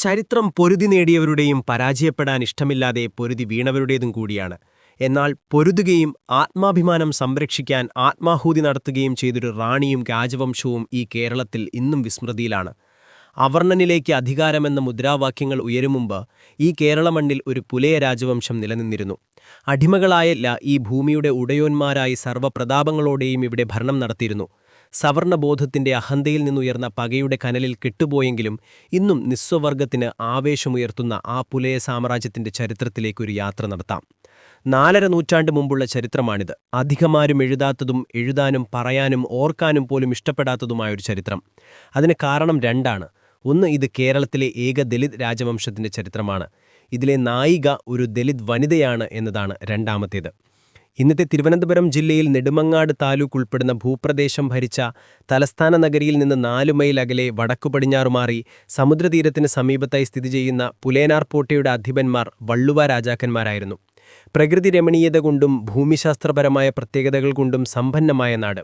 ചരിത്രം പൊരുതി നേടിയവരുടെയും പരാജയപ്പെടാൻ ഇഷ്ടമില്ലാതെ പൊരുതി വീണവരുടേതും കൂടിയാണ്. എന്നാൽ പൊരുതുകയും ആത്മാഭിമാനം സംരക്ഷിക്കാൻ ആത്മാഹൂതി നടത്തുകയും ചെയ്തൊരു റാണിയും രാജവംശവും ഈ കേരളത്തിൽ ഇന്നും വിസ്മൃതിയിലാണ്. അവർണ്ണനിലേക്ക് അധികാരമെന്ന മുദ്രാവാക്യങ്ങൾ ഉയരുമുമ്പ് ഈ കേരളമണ്ണിൽ ഒരു പുലയ രാജവംശം നിലനിന്നിരുന്നു. അടിമകളായല്ല ഈ ഭൂമിയുടെ ഉടയോന്മാരായി സർവ്വപ്രതാപങ്ങളോടെയും ഇവിടെ ഭരണം നടത്തിയിരുന്നു. സവർണബോധത്തിന്റെ അഹന്തയിൽ നിന്നുയർന്ന പകയുടെ കനലിൽ കെട്ടുപോയെങ്കിലും ഇന്നും നിസ്വവർഗത്തിന് ആവേശമുയർത്തുന്ന ആ പുലയ സാമ്രാജ്യത്തിന്റെ ചരിത്രത്തിലേക്കൊരു യാത്ര നടത്താം. 4.5 നൂറ്റാണ്ട് മുമ്പുള്ള ചരിത്രമാണിത്. അധികമാരും എഴുതാത്തതും എഴുതാനും പറയാനും ഓർക്കാനും പോലും ഇഷ്ടപ്പെടാത്തതുമായൊരു ചരിത്രം. അതിന് കാരണം രണ്ടാണ്. ഒന്ന്, ഇത് കേരളത്തിലെ ഏക ദലിത് രാജവംശത്തിന്റെ ചരിത്രമാണ്. ഇതിലെ നായിക ഒരു ദലിത് വനിതയാണ് എന്നതാണ് രണ്ടാമത്തേത്. ഇന്നത്തെ തിരുവനന്തപുരം ജില്ലയിൽ നെടുമങ്ങാട് താലൂക്ക് ഉൾപ്പെടുന്ന ഭൂപ്രദേശം ഭരിച്ച തലസ്ഥാന നഗരിയിൽ നിന്ന് 4 മൈൽ അകലെ വടക്കുപടിഞ്ഞാറുമാറി സമുദ്രതീരത്തിന് സമീപത്തായി സ്ഥിതി ചെയ്യുന്ന പുലേനാർ പോട്ടയുടെ അധിപന്മാർ വള്ളുവ രാജാക്കന്മാരായിരുന്നു. പ്രകൃതി രമണീയത കൊണ്ടും ഭൂമിശാസ്ത്രപരമായ പ്രത്യേകതകൾ കൊണ്ടും സമ്പന്നമായ നാട്.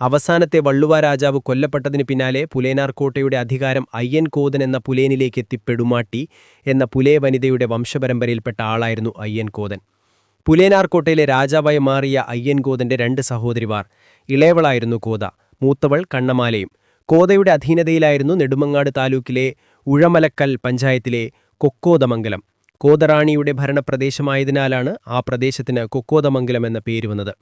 അവസാനത്തെ വള്ളുവ രാജാവ് കൊല്ലപ്പെട്ടതിന് പിന്നാലെ പുലേനാർ കോട്ടയുടെ അധികാരം അയ്യൻകോദൻ എന്ന പുലേനിലേക്ക് എത്തിപ്പെടുമാട്ടി എന്ന പുലയ വനിതയുടെ വംശപരമ്പരയിൽപ്പെട്ട ആളായിരുന്നു അയ്യൻകോദൻ. പുലേനാർ കോട്ടയിലെ രാജാവായി മാറിയ അയ്യൻകോദന്റെ 2 സഹോദരിമാർ. ഇളയവളായിരുന്നു കോത, മൂത്തവൾ കണ്ണമാലയും. കോതയുടെ അധീനതയിലായിരുന്നു നെടുമങ്ങാട് താലൂക്കിലെ ഉഴമലക്കൽ പഞ്ചായത്തിലെ കൊക്കോദമംഗലം. കോതറാണിയുടെ ഭരണപ്രദേശമായതിനാലാണ് ആ പ്രദേശത്തിന് കൊക്കോദമംഗലം എന്ന പേര് വന്നത്.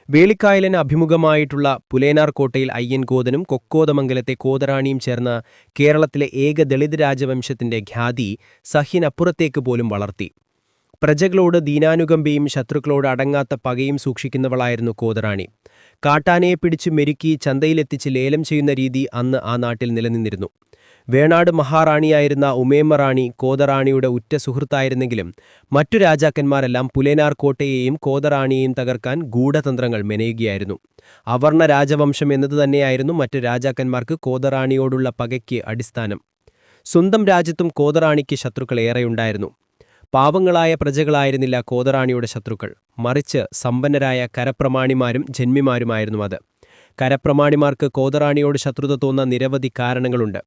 വേളിക്കായലിന് അഭിമുഖമായിട്ടുള്ള പുലേനാർ കോട്ടയിൽ അയ്യൻകോദനും കൊക്കോദമംഗലത്തെ കോതറാണിയും ചേർന്ന് കേരളത്തിലെ ഏക ദളിത് രാജവംശത്തിന്റെ ഖ്യാതി സഹ്യനപ്പുറത്തേക്ക് പോലും വളർത്തി. പ്രജകളോട് ദീനാനുകമ്പയും ശത്രുക്കളോട് അടങ്ങാത്ത പകയും സൂക്ഷിക്കുന്നവളായിരുന്നു കോതറാണി. കാട്ടാനയെ പിടിച്ച് മെരുക്കി ചന്തയിലെത്തിച്ച് ലേലം ചെയ്യുന്ന രീതി അന്ന് ആ നാട്ടിൽ നിലനിന്നിരുന്നു. വേണാട് മഹാറാണിയായിരുന്ന ഉമേമ്മ റാണി കോതറാണിയുടെ ഉറ്റ സുഹൃത്തായിരുന്നെങ്കിലും മറ്റു രാജാക്കന്മാരെല്ലാം പുലേനാർ കോട്ടയെയും കോതറാണിയെയും തകർക്കാൻ ഗൂഢതന്ത്രങ്ങൾ മെനയുകയായിരുന്നു. അവർണ രാജവംശം എന്നതുതന്നെയായിരുന്നു മറ്റു രാജാക്കന്മാർക്ക് കോതറാണിയോടുള്ള പകയ്ക്ക് അടിസ്ഥാനം. സ്വന്തം രാജ്യത്തും കോതറാണിക്ക് ശത്രുക്കൾ ഏറെയുണ്ടായിരുന്നു. പാവങ്ങളായ പ്രജകളായിരുന്നില്ല കോതറാണിയുടെ ശത്രുക്കൾ, മറിച്ച് സമ്പന്നരായ കരപ്രമാണിമാരും ജന്മിമാരുമായിരുന്നു അത്. കരപ്രമാണിമാർക്ക് കോതറാണിയോട് ശത്രുത തോന്നാൻ നിരവധി കാരണങ്ങളുണ്ട്.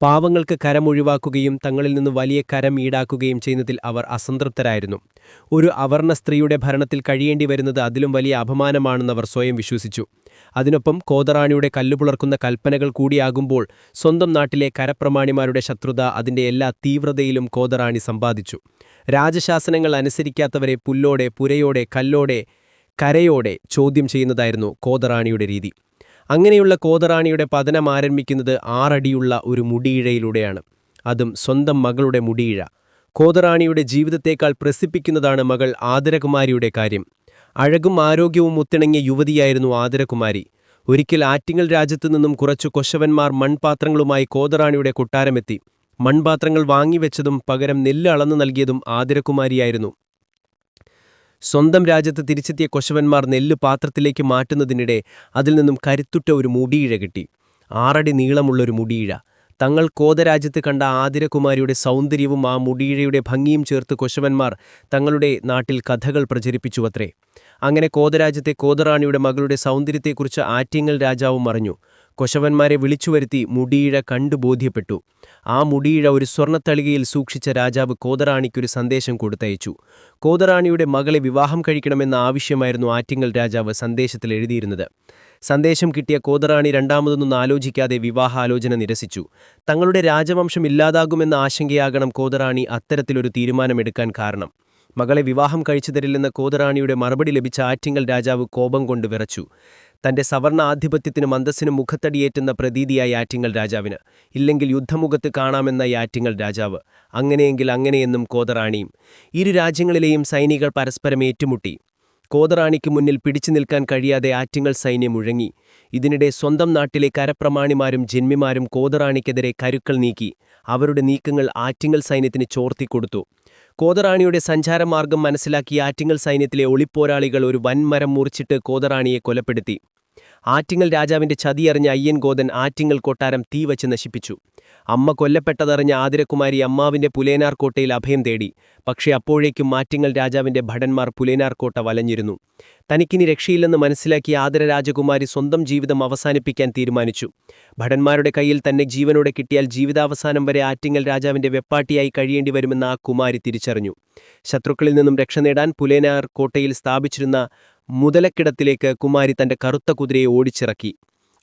പാവങ്ങൾക്ക് കരം ഒഴിവാക്കുകയും തങ്ങളിൽ നിന്ന് വലിയ കരം ഈടാക്കുകയും ചെയ്യുന്നതിൽ അവർ അസംതൃപ്തരായിരുന്നു. ഒരു അവർണ സ്ത്രീയുടെ ഭരണത്തിൽ കഴിയേണ്ടി വരുന്നത് അതിലും വലിയ അപമാനമാണെന്നവർ സ്വയം വിശ്വസിച്ചു. അതിനൊപ്പം കോതറാണിയുടെ കല്ലുപുളർക്കുന്ന കൽപ്പനകൾ കൂടിയാകുമ്പോൾ സ്വന്തം നാട്ടിലെ കരപ്രമാണിമാരുടെ ശത്രുത അതിൻ്റെ എല്ലാ തീവ്രതയിലും കോതറാണി സമ്പാദിച്ചു. രാജശാസനങ്ങൾ അനുസരിക്കാത്തവരെ പുല്ലോടെ, പുരയോടെ, കല്ലോടെ, കരയോടെ ചോദ്യം ചെയ്യുന്നതായിരുന്നു കോതറാണിയുടെ രീതി. അങ്ങനെയുള്ള കോതറാണിയുടെ പതനം ആരംഭിക്കുന്നത് 6 അടിയുള്ള ഒരു മുടിയിഴയിലൂടെയാണ്. അതും സ്വന്തം മകളുടെ മുടിയിഴ. കോതറാണിയുടെ ജീവിതത്തേക്കാൾ പ്രസിപ്പിക്കുന്നതാണ് മകൾ ആദരകുമാരിയുടെ കാര്യം. അഴകും ആരോഗ്യവും ഒത്തിണങ്ങിയ യുവതിയായിരുന്നു ആദരകുമാരി. ഒരിക്കൽ ആറ്റിങ്ങൽ രാജ്യത്തു നിന്നും കുറച്ചു കൊശവന്മാർ മൺപാത്രങ്ങളുമായി കോതറാണിയുടെ കൊട്ടാരമെത്തി. മൺപാത്രങ്ങൾ വാങ്ങിവെച്ചതും പകരം നെല്ല് അളന്നു നൽകിയതും ആദരകുമാരിയായിരുന്നു. സ്വന്തം രാജ്യത്ത് തിരിച്ചെത്തിയ കൊശവന്മാർ നെല്ല് പാത്രത്തിലേക്ക് മാറ്റുന്നതിനിടെ അതിൽ നിന്നും കരുത്തുറ്റ ഒരു മുടിയിഴ കിട്ടി. 6 അടി നീളമുള്ളൊരു മുടിയിഴ. തങ്ങൾ കോതരാജ്യത്ത് കണ്ട ആതിരകുമാരിയുടെ സൗന്ദര്യവും ആ മുടിയിഴയുടെ ഭംഗിയും ചേർത്ത് കൊശവന്മാർ തങ്ങളുടെ നാട്ടിൽ കഥകൾ പ്രചരിപ്പിച്ചുവത്രേ. അങ്ങനെ കോതരാജ്യത്തെ കോതറാണിയുടെ മകളുടെ സൗന്ദര്യത്തെക്കുറിച്ച് ആറ്റിങ്ങൽ രാജാവും അറിഞ്ഞു. കൊശവന്മാരെ വിളിച്ചുവരുത്തി മുടിയിഴ കണ്ടു ബോധ്യപ്പെട്ടു. ആ മുടിയിഴ ഒരു സ്വർണ്ണത്തളികയിൽ സൂക്ഷിച്ച രാജാവ് കോതറാണിക്കൊരു സന്ദേശം കൊടുത്തയച്ചു. കോതറാണിയുടെ മകളെ വിവാഹം കഴിക്കണമെന്ന ആവശ്യമായിരുന്നു ആറ്റിങ്ങൽ രാജാവ് സന്ദേശത്തിൽ എഴുതിയിരുന്നത്. സന്ദേശം കിട്ടിയ കോതറാണി രണ്ടാമതൊന്നും ആലോചിക്കാതെ വിവാഹാലോചന നിരസിച്ചു. തങ്ങളുടെ രാജവംശം ഇല്ലാതാകുമെന്ന ആശങ്കയാകണം കോതറാണി അത്തരത്തിലൊരു തീരുമാനമെടുക്കാൻ കാരണം. മകളെ വിവാഹം കഴിച്ചു തരില്ലെന്ന കോതറാണിയുടെ മറുപടി ലഭിച്ച ആറ്റിങ്ങൽ രാജാവ് കോപം കൊണ്ട് വിറച്ചു. തന്റെ സവർണ ആധിപത്യത്തിനും അന്തസ്സിനും മുഖത്തടിയേറ്റുന്ന പ്രതീതിയായി ആറ്റിങ്ങൽ രാജാവിന്. ഇല്ലെങ്കിൽ യുദ്ധമുഖത്ത് കാണാമെന്ന ആറ്റിങ്ങൽ രാജാവ്. അങ്ങനെയെങ്കിൽ അങ്ങനെയെന്നും കോതറാണിയും. 2 രാജ്യങ്ങളിലെയും സൈനികൾ പരസ്പരം ഏറ്റുമുട്ടി. കോതറാണിക്ക് മുന്നിൽ പിടിച്ചു നിൽക്കാൻ കഴിയാതെ ആറ്റിങ്ങൽ സൈന്യം മുഴങ്ങി. ഇതിനിടെ സ്വന്തം നാട്ടിലെ കരപ്രമാണിമാരും ജന്മിമാരും കോതറാണിക്കെതിരെ കരുക്കൾ നീക്കി. അവരുടെ നീക്കങ്ങൾ ആറ്റിങ്ങൽ സൈന്യത്തിന് ചോർത്തിക്കൊടുത്തു. കോതറാണിയുടെ സഞ്ചാരമാർഗം മനസ്സിലാക്കി ആറ്റിങ്ങൽ സൈന്യത്തിലെ ഒളിപ്പോരാളികൾ ഒരു വൻമരം മുറിച്ചിട്ട് കോതറാണിയെ കൊലപ്പെടുത്തി. ആറ്റിങ്ങൽ രാജാവിന്റെ ചതിയറിഞ്ഞ അയ്യൻഗോദൻ ആറ്റിങ്ങൽ കൊട്ടാരം തീവച്ച് നശിപ്പിച്ചു. അമ്മ കൊല്ലപ്പെട്ടതറിഞ്ഞ ആതിരകുമാരി അമ്മാവിന്റെ പുലേനാർ കോട്ടയിൽ അഭയം തേടി. പക്ഷേ അപ്പോഴേക്കും ആറ്റിങ്ങൽ രാജാവിന്റെ ഭടന്മാർ പുലേനാർ കോട്ട വലഞ്ഞിരുന്നു. തനിക്കിനി രക്ഷയില്ലെന്ന് മനസ്സിലാക്കിയ ആതിര രാജകുമാരി സ്വന്തം ജീവിതം അവസാനിപ്പിക്കാൻ തീരുമാനിച്ചു. ഭടന്മാരുടെ കയ്യിൽ തന്നെ ജീവനോടെ കിട്ടിയാൽ ജീവിതാവസാനം വരെ ആറ്റിങ്ങൽ രാജാവിന്റെ വെപ്പാട്ടിയായി കഴിയേണ്ടി വരുമെന്ന് ആ കുമാരി തിരിച്ചറിഞ്ഞു. ശത്രുക്കളിൽ നിന്നും രക്ഷ നേടാൻ പുലേനാർ കോട്ടയിൽ സ്ഥാപിച്ചിരുന്ന മുതലക്കിടത്തിലേക്ക് കുമാരി തന്റെ കറുത്ത കുതിരയെ ഓടിച്ചിറക്കി.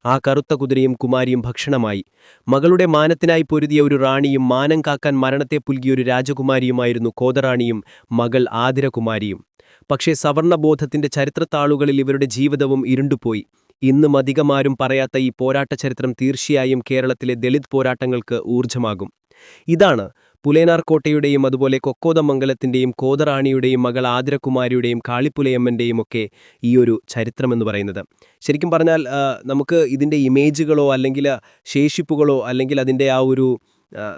ആ കറുത്ത കുതിരയും കുമാരിയും ഭക്ഷണമായി. മകളുടെ മാനത്തിനായി പൊരുതിയ ഒരു റാണിയും മാനം കാക്കാൻ മരണത്തെ പുൽകിയൊരു രാജകുമാരിയുമായിരുന്നു കോതറാണിയും മകൾ ആതിരകുമാരിയും. പക്ഷേ സവർണബോധത്തിന്റെ ചരിത്രത്താളുകളിൽ ഇവരുടെ ജീവിതവും ഇരുണ്ടുപോയി. ഇന്നും അധികമാരും പറയാത്ത ഈ പോരാട്ട ചരിത്രം തീർച്ചയായും കേരളത്തിലെ ദളിത് പോരാട്ടങ്ങൾക്ക് ഊർജ്ജമാകും. ഇതാണ് പുലേനാർ കോട്ടയുടെയും അതുപോലെ കൊക്കോദമംഗലത്തിന്റെയും കോതറാണിയുടെയും മകൾ ആതിരകുമാരിയുടെയും കാളിപ്പുലയമ്മന്റെയും ഒക്കെ ഈ ഒരു ചരിത്രമെന്ന് പറയുന്നത്. ശരിക്കും പറഞ്ഞാൽ നമുക്ക് ഇതിൻ്റെ ഇമേജുകളോ അല്ലെങ്കിൽ ശേഷിപ്പുകളോ അല്ലെങ്കിൽ അതിൻ്റെ ആ ഒരു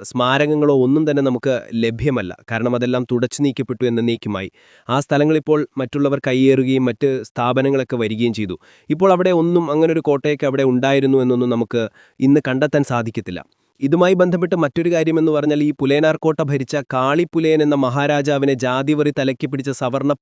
സ്മാരകങ്ങളോ ഒന്നും തന്നെ നമുക്ക് ലഭ്യമല്ല. കാരണം അതെല്ലാം തുടച്ചു നീക്കപ്പെട്ടു എന്നേക്കുമായി. ആ സ്ഥലങ്ങളിപ്പോൾ മറ്റുള്ളവർ കയ്യേറുകയും മറ്റ് സ്ഥാപനങ്ങളൊക്കെ വരികയും ചെയ്തു. ഇപ്പോൾ അവിടെ ഒന്നും അങ്ങനൊരു കോട്ടയൊക്കെ അവിടെ ഉണ്ടായിരുന്നു എന്നൊന്നും നമുക്ക് ഇന്ന് കണ്ടെത്താൻ സാധിക്കത്തില്ല. ഇതുമായി ബന്ധപ്പെട്ട് മറ്റൊരു കാര്യമെന്ന് പറഞ്ഞാൽ ഈ പുലേനാർ കോട്ട ഭരിച്ച കാളിപ്പുലയൻ എന്ന മഹാരാജാവിനെ ജാതിവറി തലയ്ക്ക് പിടിച്ച സവർണ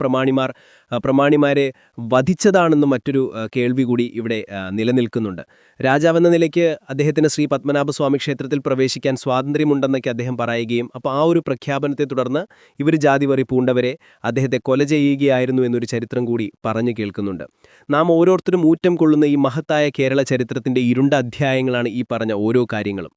പ്രമാണിമാരെ വധിച്ചതാണെന്ന് മറ്റൊരു കേൾവി കൂടി ഇവിടെ നിലനിൽക്കുന്നുണ്ട്. രാജാവെന്ന നിലയ്ക്ക് അദ്ദേഹത്തിന് ശ്രീ പത്മനാഭസ്വാമി ക്ഷേത്രത്തിൽ പ്രവേശിക്കാൻ സ്വാതന്ത്ര്യമുണ്ടെന്നൊക്കെ അദ്ദേഹം പറയുകയും അപ്പോൾ ആ ഒരു പ്രഖ്യാപനത്തെ തുടർന്ന് ഇവർ ജാതിവറി പൂണ്ടവരെ അദ്ദേഹത്തെ കൊല ചെയ്യുകയായിരുന്നു എന്നൊരു ചരിത്രം കൂടി പറഞ്ഞു കേൾക്കുന്നുണ്ട്. നാം ഓരോരുത്തരും ഊറ്റം കൊള്ളുന്ന ഈ മഹത്തായ കേരള ചരിത്രത്തിൻ്റെ ഇരുണ്ട അധ്യായങ്ങളാണ് ഈ പറഞ്ഞ ഓരോ കാര്യങ്ങളും.